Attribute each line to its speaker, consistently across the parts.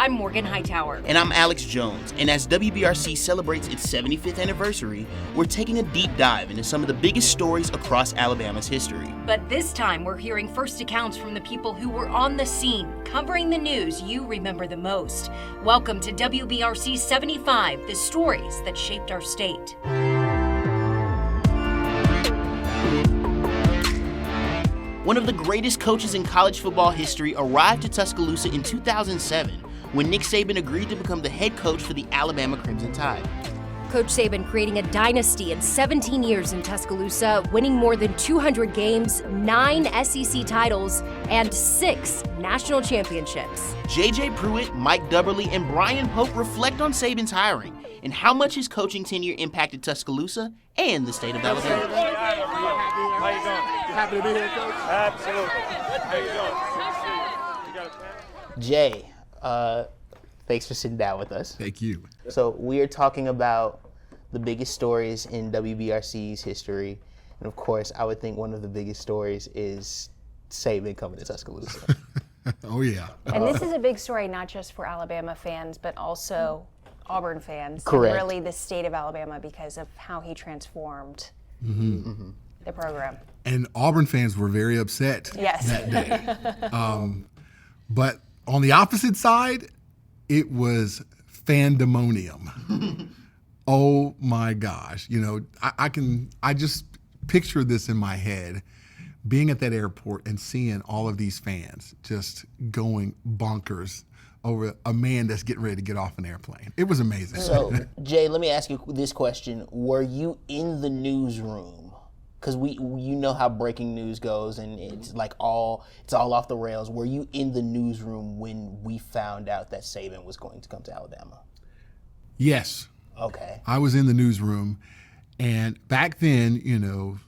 Speaker 1: I'm Morgan Hightower.
Speaker 2: And I'm Alex Jones. And as WBRC celebrates its 75th anniversary, we're taking a deep dive into some of the biggest stories across Alabama's history.
Speaker 1: But this time, we're hearing first accounts from the people who were on the scene, covering the news you remember the most. Welcome to WBRC 75, the stories that shaped our state.
Speaker 2: One of the greatest coaches in college football history arrived to Tuscaloosa in 2007 when Nick Saban agreed to become the head coach for the Alabama Crimson Tide.
Speaker 1: Coach Saban creating a dynasty in 17 years in Tuscaloosa, winning more than 200 games, 9 SEC titles, and 6 national championships.
Speaker 2: J.J. Pruitt, Mike Dubberly, and Brian Pope reflect on Saban's hiring and how much his coaching tenure impacted Tuscaloosa and the state of Alabama.
Speaker 3: How you doing? You happy to be here, Coach? Absolutely. How you doing? You got a plan?
Speaker 2: Jay, thanks for sitting down with us.
Speaker 4: Thank you.
Speaker 2: So we are talking about the biggest stories in WBRC's history. And of course, I would think one of the biggest stories is Saban coming to Tuscaloosa.
Speaker 4: Oh, yeah.
Speaker 5: And this is a big story, not just for Alabama fans, but also Auburn fans.
Speaker 2: Correct.
Speaker 5: And really the state of Alabama because of how he transformed the program.
Speaker 4: And Auburn fans were very upset
Speaker 5: Yes.
Speaker 4: that day. But on the opposite side, it was fandemonium. Oh my gosh. You know, I just picture this in my head, being at that airport and seeing all of these fans just going bonkers over a man that's getting ready to get off an airplane. It was amazing.
Speaker 2: So, Jay, let me ask you this question. Were you in the newsroom? Because you know how breaking news goes, and it's like it's all off the rails. Were you in the newsroom when we found out that Saban was going to come to Alabama?
Speaker 4: Yes.
Speaker 2: Okay.
Speaker 4: I was in the newsroom, and back then, you know,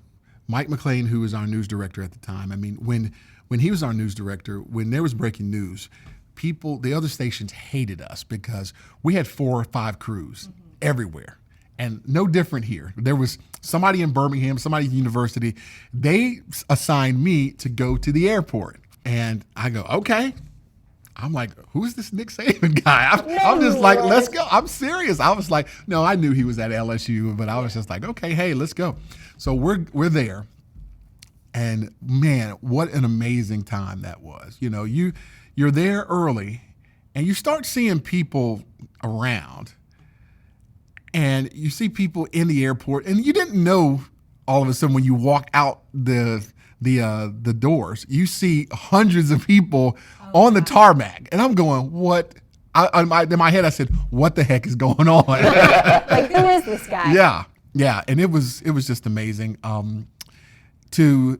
Speaker 4: Mike McLean, who was our news director at the time, I mean, when he was our news director, when there was breaking news, the other stations hated us because we had 4 or 5 crews everywhere. And no different here. There was somebody in Birmingham, somebody at the university. They assigned me to go to the airport. And I go, okay. I'm like, who's this Nick Saban guy? I'm just like, let's go. I'm serious. I was like, no, I knew he was at LSU, but I was just like, okay, hey, let's go. So we're there. And man, what an amazing time that was. You know, you're there early and you start seeing people around. And you see people in the airport, and you didn't know all of a sudden when you walk out the doors, you see hundreds of people on the tarmac, and I'm going, what? In my head, I said, what the heck is going on?
Speaker 5: Like, who is this guy?
Speaker 4: Yeah, and it was just amazing. To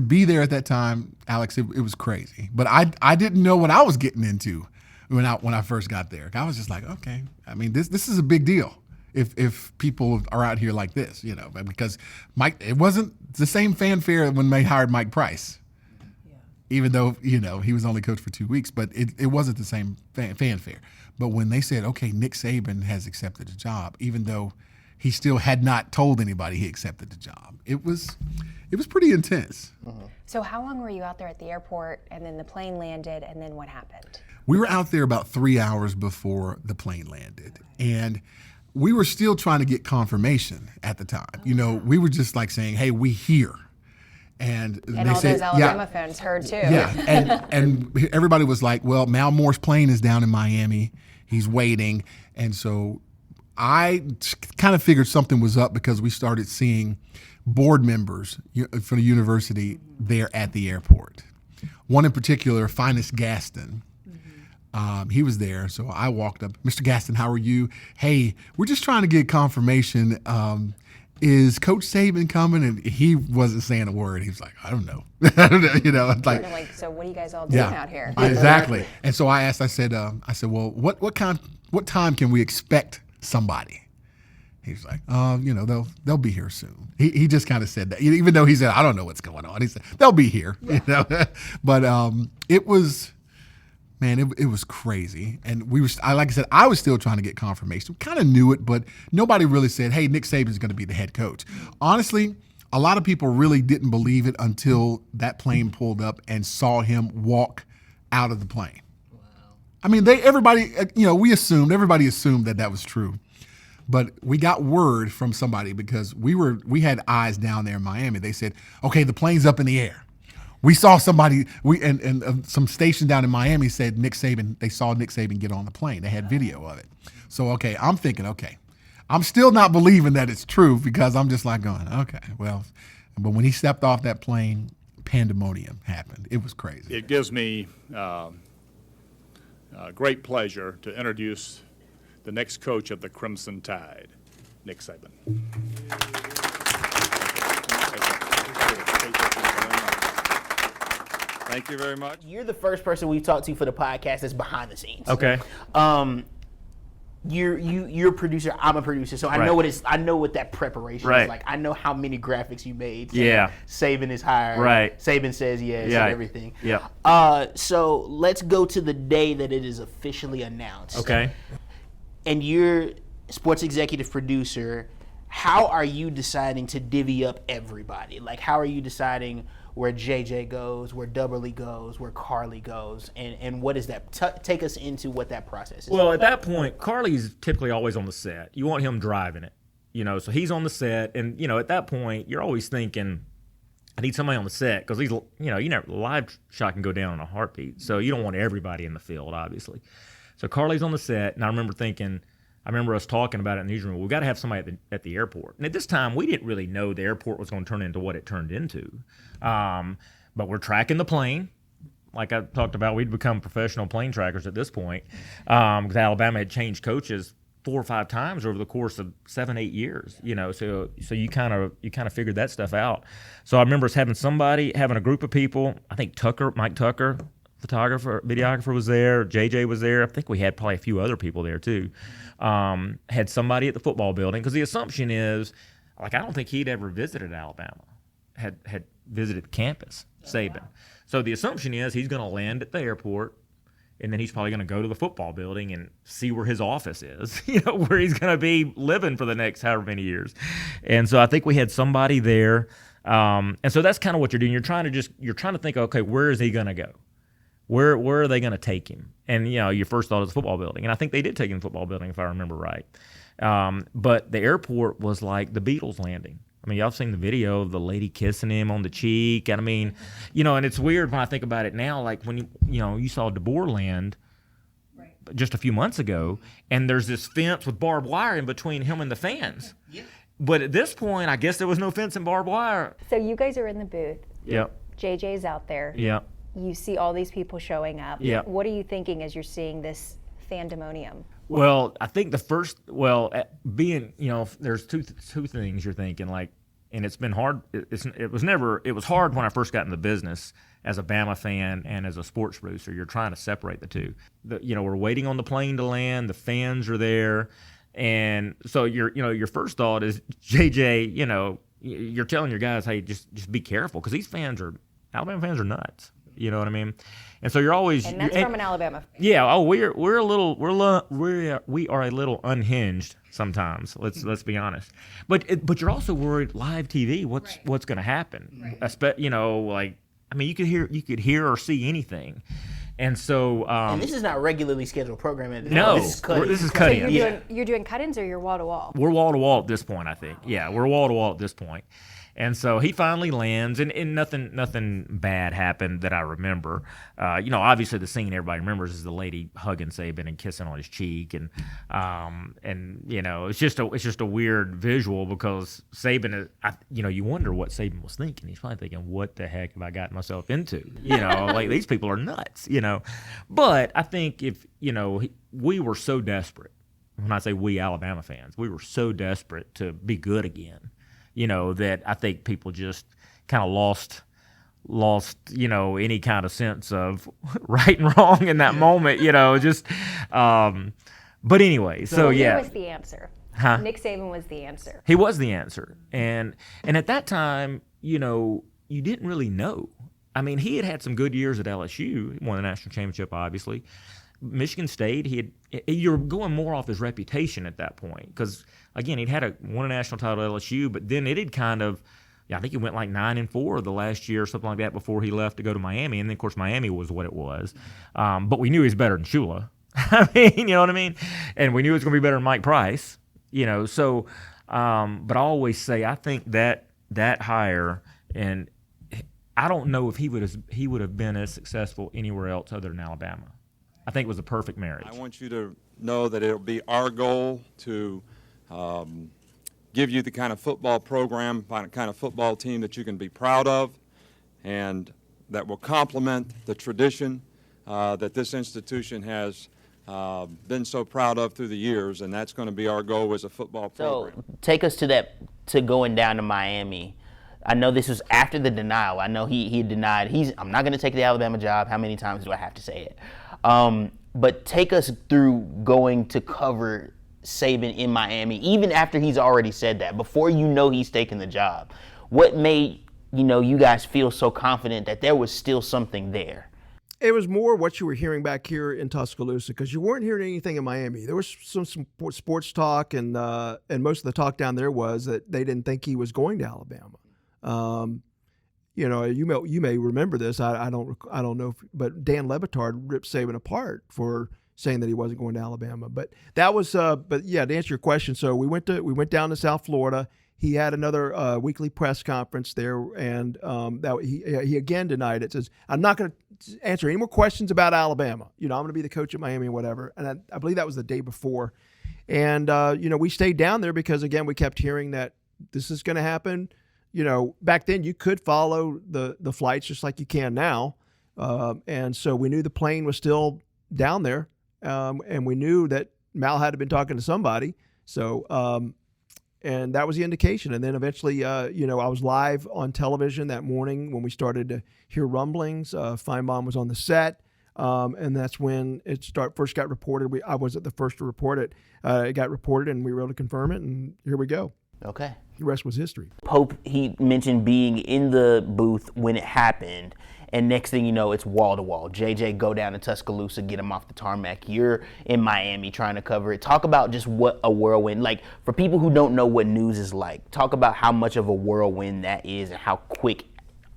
Speaker 4: be there at that time, Alex, it was crazy. But I didn't know what I was getting into when I first got there. I was just like, okay, I mean, this is a big deal. If people are out here like this, you know, because it wasn't the same fanfare when they hired Mike Price, even though, you know, he was only coach for 2 weeks, but it wasn't the same fanfare. But when they said, okay, Nick Saban has accepted the job, even though he still had not told anybody he accepted the job, it was pretty intense.
Speaker 5: So how long were you out there at the airport, and then the plane landed, and then what happened?
Speaker 4: We were out there about 3 hours before the plane landed, and we were still trying to get confirmation at the time. You know, we were just like saying, hey, we here. And they
Speaker 5: all
Speaker 4: said,
Speaker 5: those Alabama fans heard too.
Speaker 4: Yeah, and everybody was like, well, Mal Moore's plane is down in Miami. He's waiting. And so I kind of figured something was up because we started seeing board members from the university there at the airport. One in particular, Finest Gaston. He was there, so I walked up. Mr. Gaston, how are you? Hey, we're just trying to get confirmation. Is Coach Saban coming? And he wasn't saying a word. He was like, I don't know. You know, like,
Speaker 5: so what are you guys all doing out here?
Speaker 4: Exactly. And so I asked. I said, well, what time can we expect somebody? He's like, you know, they'll be here soon. He just kind of said that, even though he said, I don't know what's going on. He said they'll be here. You know, but it was. Man, it was crazy. And like I said, I was still trying to get confirmation. We kind of knew it, but nobody really said, hey, Nick Saban's going to be the head coach. Honestly, a lot of people really didn't believe it until that plane pulled up and saw him walk out of the plane. Wow. I mean, everybody assumed that was true. But we got word from somebody because we had eyes down there in Miami. They said, okay, the plane's up in the air. We saw somebody, some station down in Miami said they saw Nick Saban get on the plane. They had video of it. So, okay, I'm thinking, okay, I'm still not believing that it's true because I'm just like going, okay, well, but when he stepped off that plane, pandemonium happened. It was crazy.
Speaker 3: It gives me great pleasure to introduce the next coach of the Crimson Tide, Nick Saban. Thank you very much.
Speaker 2: You're the first person we've talked to for the podcast that's behind the scenes.
Speaker 6: Okay.
Speaker 2: You're a producer. I'm a producer, so I know what that preparation is like. I know how many graphics you made. Saban is hired.
Speaker 6: Right.
Speaker 2: Saban says yes and everything.
Speaker 6: Yeah.
Speaker 2: So let's go to the day that it is officially announced.
Speaker 6: Okay.
Speaker 2: And you're sports executive producer. How are you deciding to divvy up everybody? Like, how are you deciding where JJ goes, where Dubberly goes, where Carly goes, and what is that? Take us into what that process is.
Speaker 6: Well, at that point, Carly's typically always on the set. You want him driving it, so he's on the set, and, at that point, you're always thinking, I need somebody on the set, because he's, live shot can go down in a heartbeat, so you don't want everybody in the field, obviously. So Carly's on the set, and I remember us talking about it in the newsroom. We've got to have somebody at the airport. And at this time, we didn't really know the airport was going to turn into what it turned into. But we're tracking the plane. Like I talked about, we'd become professional plane trackers at this point because Alabama had changed coaches 4 or 5 times over the course of 7-8 years. So you kind of figured that stuff out. So I remember us having a group of people. I think Mike Tucker, videographer was there. JJ was there. I think we had probably a few other people there too. Had somebody at the football building because the assumption is, I don't think he'd ever visited Alabama, had visited campus, Saban. So the assumption is he's going to land at the airport, and then he's probably going to go to the football building and see where his office is, where he's going to be living for the next however many years. And so I think we had somebody there. And so that's kind of what you're doing. You're trying to think, okay, where is he going to go? Where are they going to take him? And, your first thought is the football building. And I think they did take him to the football building, if I remember right. But the airport was like the Beatles landing. I mean, y'all have seen the video of the lady kissing him on the cheek. And I mean, and it's weird when I think about it now, like when, you saw DeBoer land just a few months ago, and there's this fence with barbed wire in between him and the fans. Yeah. But at this point, I guess there was no fence and barbed wire.
Speaker 5: So you guys are in the booth.
Speaker 6: Yep.
Speaker 5: JJ's out there.
Speaker 6: Yep.
Speaker 5: You see all these people showing up.
Speaker 6: Yeah.
Speaker 5: What are you thinking as you're seeing this fandemonium?
Speaker 6: Well, I think there's two things you're thinking, and it's been hard. It was hard when I first got in the business as a Bama fan and as a sports producer. You're trying to separate the two. We're waiting on the plane to land. The fans are there, and so your first thought is JJ. You're telling your guys, hey, just be careful because these Alabama fans are nuts. You know what I mean? And so you're always
Speaker 5: from an Alabama fan.
Speaker 6: Yeah. Oh, we are a little unhinged sometimes. Let's be honest. But you're also worried live TV. What's going to happen? Right. You could hear or see anything. And so
Speaker 2: and this is not regularly scheduled programming.
Speaker 6: No,
Speaker 2: this is
Speaker 6: cutting.
Speaker 5: So you're doing cut-ins or you're wall to wall?
Speaker 6: We're wall to wall at this point, I think. Yeah, we're wall to wall at this point. And so he finally lands, and nothing bad happened that I remember. Obviously the scene everybody remembers is the lady hugging Saban and kissing on his cheek, and it's just a weird visual because Saban, you wonder what Saban was thinking. He's probably thinking, what the heck have I gotten myself into? These people are nuts. But I think if we were so desperate. When I say we Alabama fans, we were so desperate to be good again. That I think people just kind of lost, any kind of sense of right and wrong in that moment, but anyway, so yeah.
Speaker 5: He was the answer.
Speaker 6: Huh?
Speaker 5: Nick Saban was the answer.
Speaker 6: He was the answer. And at that time, you didn't really know. I mean, he had some good years at LSU. He won the national championship, obviously. Michigan State, you were going more off his reputation at that point because, again, won a national title at LSU, but then it had kind of I think he went like 9-4 the last year or something like that before he left to go to Miami. And then, of course, Miami was what it was. But we knew he was better than Shula. I mean, you know what I mean? And we knew it was going to be better than Mike Price, you know. So, but I always say I think that hire, and I don't know if he would have been as successful anywhere else other than Alabama. I think it was a perfect marriage.
Speaker 7: I want you to know that it'll be our goal to give you the kind of football program, kind of football team that you can be proud of, and that will complement the tradition that this institution has been so proud of through the years, and that's going to be our goal as a football program.
Speaker 2: So take us to going down to Miami. I know this was after the denial. I know he denied. I'm not going to take the Alabama job. How many times do I have to say it? But take us through going to cover Saban in Miami, even after he's already said that, before you know he's taking the job. What made you guys feel so confident that there was still something there?
Speaker 8: It was more what you were hearing back here in Tuscaloosa, because you weren't hearing anything in Miami. There was some sports talk, and most of the talk down there was that they didn't think he was going to Alabama. You may remember this. I don't know, but Dan Lebitard ripped Saban apart for saying that he wasn't going to Alabama. But that was, but yeah, to answer your question, so we went down to South Florida. He had another weekly press conference there, and that he again denied it. Says, I'm not going to answer any more questions about Alabama. I'm going to be the coach at Miami and whatever. And I believe that was the day before. And we stayed down there because again we kept hearing that this is going to happen. Back then you could follow the flights just like you can now, and so we knew the plane was still down there, and we knew that Mal had been talking to somebody. So. And that was the indication. And then eventually, I was live on television that morning when we started to hear rumblings. Feinbaum was on the set, and that's when it first got reported. I wasn't the first to report it. It got reported, and we were able to confirm it, and here we go.
Speaker 2: Okay.
Speaker 8: The rest was history.
Speaker 2: Pope, he mentioned being in the booth when it happened, and next thing you know, it's wall to wall. JJ, go down to Tuscaloosa, get him off the tarmac. You're in Miami trying to cover it. Talk about just what a whirlwind, like for people who don't know what news is like, talk about how much of a whirlwind that is and how quick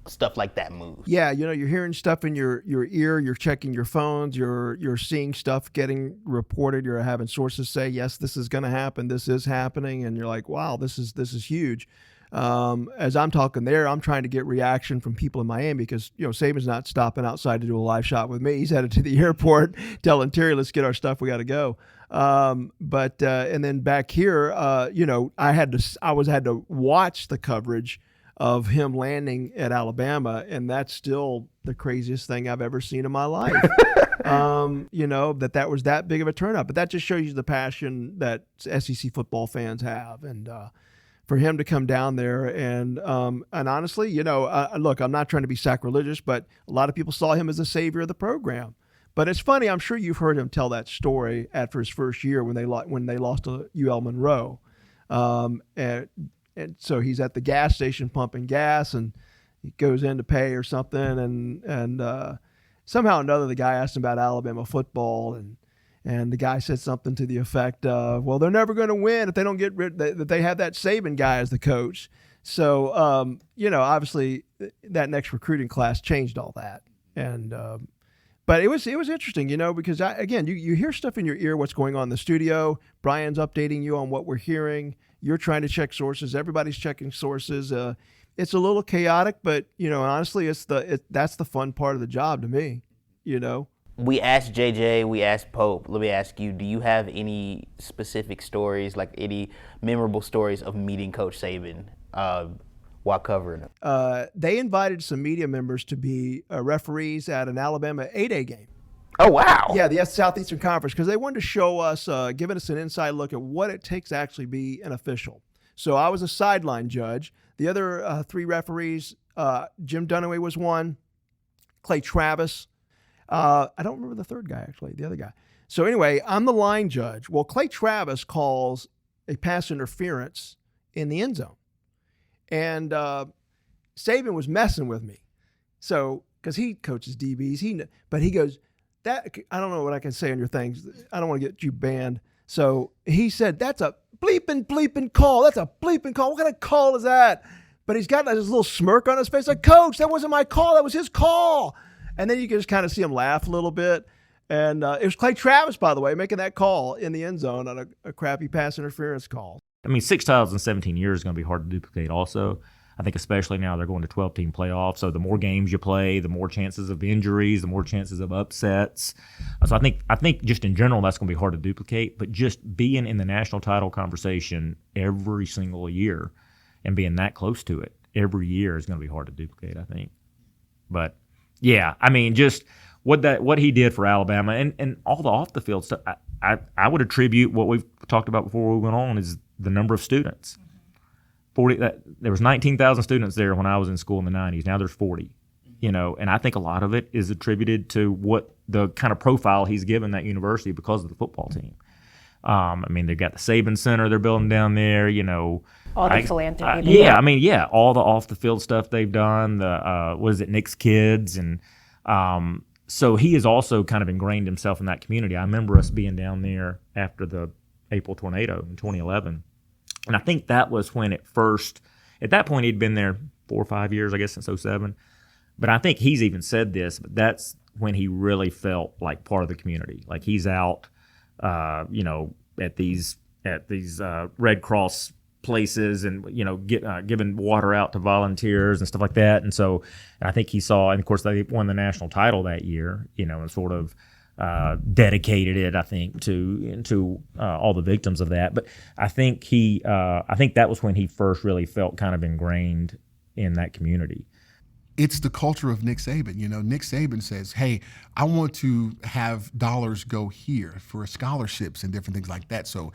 Speaker 2: stuff like that moves.
Speaker 8: Yeah, you're hearing stuff in your ear, you're checking your phones, you're seeing stuff getting reported, you're having sources say, yes, this is going to happen, this is happening, and you're like, wow, this is huge. As I'm talking there, I'm trying to get reaction from people in Miami because, Saban's not stopping outside to do a live shot with me. He's headed to the airport telling Terry, let's get our stuff. We got to go. And then back here, I had to watch the coverage of him landing at Alabama. And that's still the craziest thing I've ever seen in my life. That was that big of a turnout, but that just shows you the passion that SEC football fans have. And, for him to come down there and honestly, look, I'm not trying to be sacrilegious, but a lot of people saw him as a savior of the program. But it's funny, I'm sure you've heard him tell that story after his first year when they lost to UL Monroe, and so he's at the gas station pumping gas and he goes in to pay or something, and somehow or another the guy asked him about Alabama football and the guy said something to the effect of, well, they're never going to win if they don't get rid, that they have that Saban guy as the coach. So, obviously that next recruiting class changed all that. And, but it was interesting, because you hear stuff in your ear, what's going on in the studio. Brian's updating you on what we're hearing. You're trying to check sources. Everybody's checking sources. It's a little chaotic, but, honestly, that's the fun part of the job to me,
Speaker 2: We asked JJ, we asked Pope. Let me ask you, do you have any specific stories, like any memorable stories of meeting Coach Saban while covering him?
Speaker 8: They invited some media members to be referees at an Alabama 8A game.
Speaker 2: Oh, wow.
Speaker 8: Yeah, the Southeastern Conference, because they wanted to show us, giving us an inside look at what it takes to actually be an official. So I was a sideline judge. The other three referees, Jim Dunaway was one, Clay Travis. I don't remember the third guy, actually, the other guy. So anyway, I'm the line judge. Well, Clay Travis calls a pass interference in the end zone. And Saban was messing with me. So, because he coaches DBs, but he goes, that I don't know what I can say on your things. I don't want to get you banned. So he said, that's a bleeping call. That's a bleeping call. What kind of call is that? but he's got this little smirk on his face, like, Coach, that wasn't my call, that was his call. And then you can just kind of see him laugh a little bit. And it was Clay Travis, by the way, making that call in the end zone on a crappy pass interference call.
Speaker 6: I mean, 6 titles in 17 years is going to be hard to duplicate also. I think especially now they're going to 12-team playoffs, so the more games you play, the more chances of injuries, the more chances of upsets. So I think just in general that's going to be hard to duplicate, but just being in the national title conversation every single year and being that close to it every year is going to be hard to duplicate, I think. But, yeah, I mean, just what he did for Alabama and all the off-the-field stuff, I would attribute what we've talked about before we went on is the number of students. There was 19,000 students there when I was in school in the 90s. Now there's 40, and I think a lot of it is attributed to what the kind of profile he's given that university because of the football team. I mean, they've got the Saban Center they're building down there,
Speaker 5: All the philanthropy.
Speaker 6: All the off-the-field stuff they've done, Nick's Kids, and so he has also kind of ingrained himself in that community. I remember us being down there after the April tornado in 2011. And I think that was when at that point he'd been there 4 or 5 years, I guess, since 2007. But I think he's even said this, but that's when he really felt like part of the community. Like he's out, at these Red Cross places and, giving water out to volunteers and stuff like that. And so I think he saw, and of course they won the national title that year, and sort of dedicated it, I think, to all the victims of that. But I think I think that was when he first really felt kind of ingrained in that community.
Speaker 4: It's the culture of Nick Saban. Nick Saban says, hey, I want to have dollars go here for scholarships and different things like that. So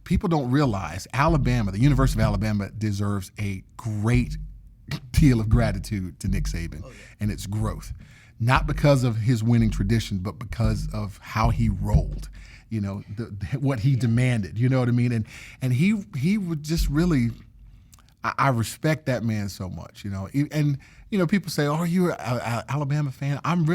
Speaker 4: people don't realize Alabama, the University of Alabama, deserves a great deal of gratitude to Nick Saban and its growth. Not because of his winning tradition, but because of how he rolled, what he demanded, you know what I mean? And he would just really, I respect that man so much, and people say, oh, are you an Alabama fan? I'm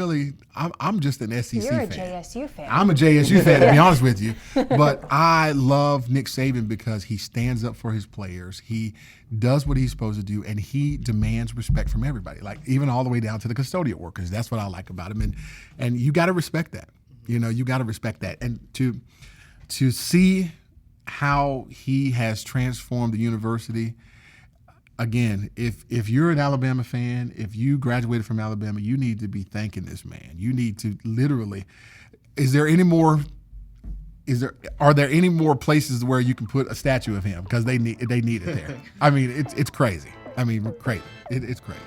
Speaker 4: just an SEC fan.
Speaker 5: You're a JSU fan.
Speaker 4: I'm a JSU fan, to be honest with you. But I love Nick Saban because he stands up for his players. He does what he's supposed to do, and he demands respect from everybody, like even all the way down to the custodial workers. That's what I like about him. And you got to respect that. You got to respect that. And to see how he has transformed the university. Again, if you're an Alabama fan, if you graduated from Alabama, you need to be thanking this man. You need to literally. Are there any more places where you can put a statue of him? Because they need it there. I mean, it's crazy. Crazy. It's crazy.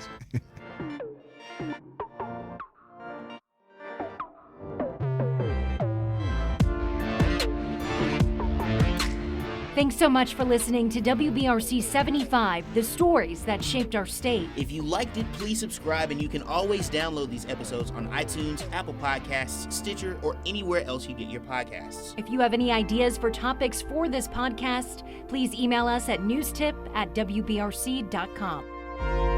Speaker 1: Thanks so much for listening to WBRC 75, the stories that shaped our state.
Speaker 2: If you liked it, please subscribe, and you can always download these episodes on iTunes, Apple Podcasts, Stitcher, or anywhere else you get your podcasts.
Speaker 1: If you have any ideas for topics for this podcast, please email us at newstip@wbrc.com.